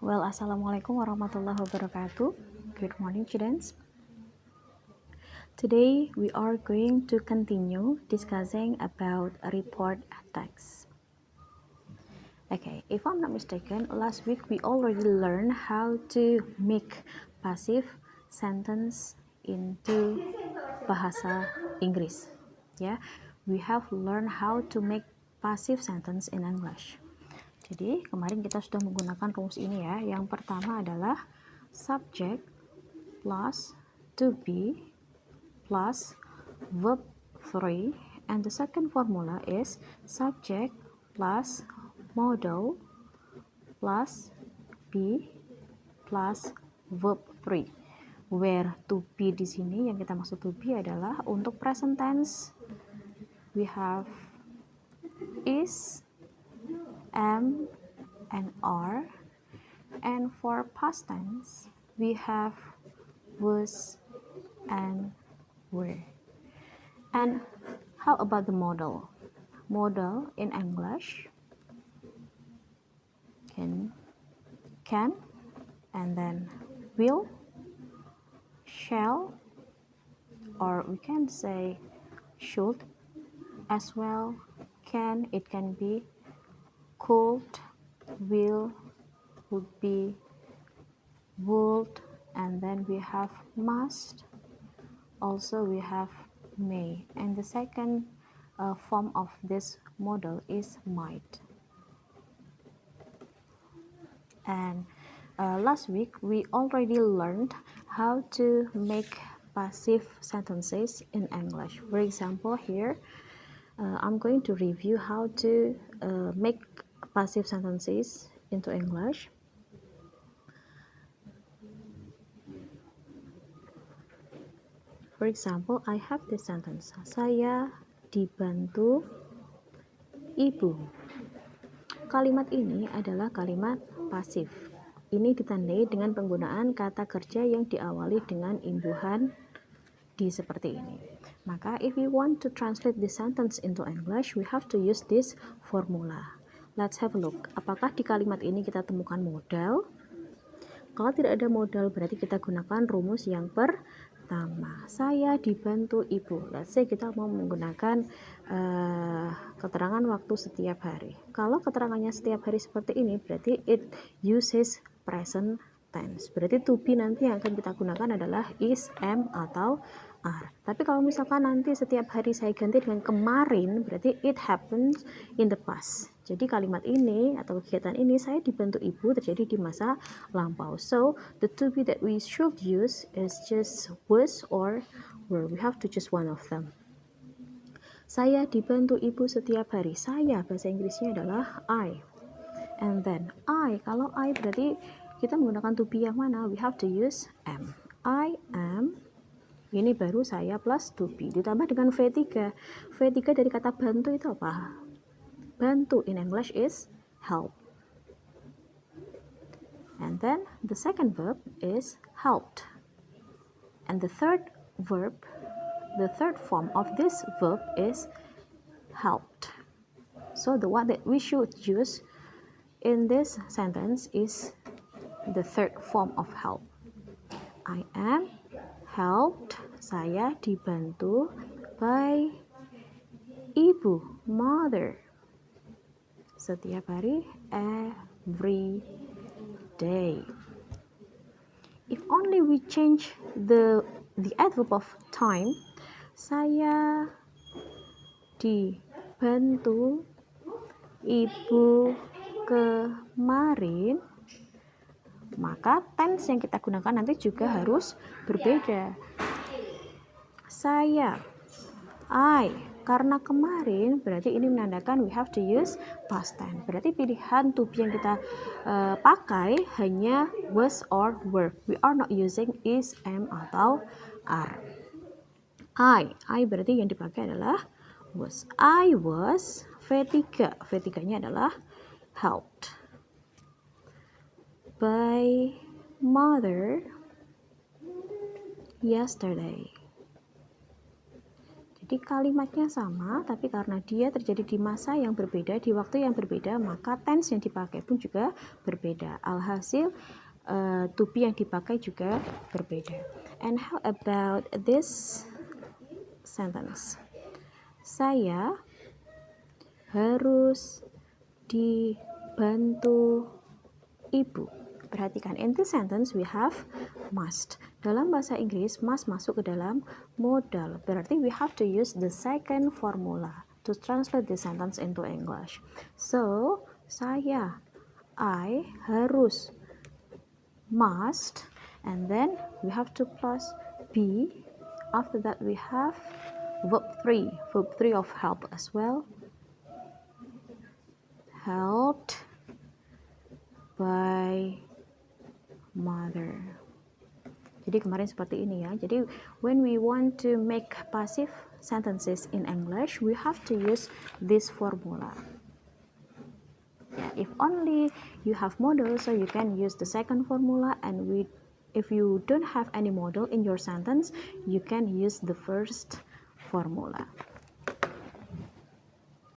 Assalamualaikum warahmatullahi wabarakatuh. Good morning, students. Today we are going to continue discussing about report text. Okay, if I'm not mistaken, last week we already learned how to make passive sentence into bahasa Inggris. Yeah, we have learned how to make passive sentence in English. Jadi kemarin kita sudah menggunakan rumus ini ya. Yang pertama adalah subject plus to be plus verb 3, and the second formula is subject plus modal plus be plus verb 3, where to be di sini yang kita maksud to be adalah untuk present tense we have is, am, and are, and for past tense we have was and were. And how about the modal? Modal in English can, and then will, shall, or we can say should as well. It can be could, will, would be, would, and then we have must. Also we have may, and the second form of this modal is might. And last week we already learned how to make passive sentences in English. For example, here I'm going to review how to make passive sentences into English. For example, I have this sentence. Saya dibantu ibu. Kalimat ini adalah kalimat pasif. Ini ditandai dengan penggunaan kata kerja yang diawali dengan imbuhan di seperti ini. Maka if we want to translate this sentence into English, we have to use this formula. Let's have a look. Apakah di kalimat ini kita temukan modal? Kalau tidak ada modal, berarti kita gunakan rumus yang pertama. Saya dibantu ibu. Let's say kita mau menggunakan keterangan waktu setiap hari. Kalau keterangannya setiap hari seperti ini, berarti it uses present tense. Berarti to be nanti yang akan kita gunakan adalah is, am, atau are. Tapi kalau misalkan nanti setiap hari saya ganti dengan kemarin, berarti it happens in the past. Jadi kalimat ini atau kegiatan ini saya dibantu ibu terjadi di masa lampau. So the to be that we should use is just was or were. We have to choose one of them. Saya dibantu ibu setiap hari. Saya bahasa Inggrisnya adalah I. And then I, kalau I berarti kita menggunakan to be yang mana? We have to use am. I am, ini baru saya plus to be ditambah dengan V3. V3 dari kata bantu itu apa? Bantu in English is help. And then the second verb is helped. And the third form of this verb is helped. So the one that we should use in this sentence is the third form of help. I am helped, saya dibantu by ibu, mother, setiap hari, every day. If only we change the adverb of time, saya dibantu ibu kemarin, maka tense yang kita gunakan nanti juga harus berbeda. Saya, I, karena kemarin berarti ini menandakan we have to use past tense. Berarti pilihan to be yang kita pakai hanya was or were. We are not using is, am, atau are. I berarti yang dipakai adalah was. I was, V3. V3-nya adalah helped by mother yesterday. Jadi Jadi kalimatnya sama, tapi karena dia terjadi di masa yang berbeda, di waktu yang berbeda, maka tense yang dipakai pun juga berbeda. Alhasil to be yang dipakai juga berbeda. And how about this sentence? Saya harus dibantu ibu. Perhatikan, in this sentence we have must. Dalam bahasa Inggris, must masuk ke dalam modal. Berarti we have to use the second formula to translate this sentence into English. So, I harus, must, and then we have to plus be. After that we have verb 3 of help as well. Helped by mother. Jadi kemarin seperti ini ya. Jadi when we want to make passive sentences in English, we have to use this formula. If only you have modal, so you can use the second formula, and if you don't have any modal in your sentence, you can use the first formula.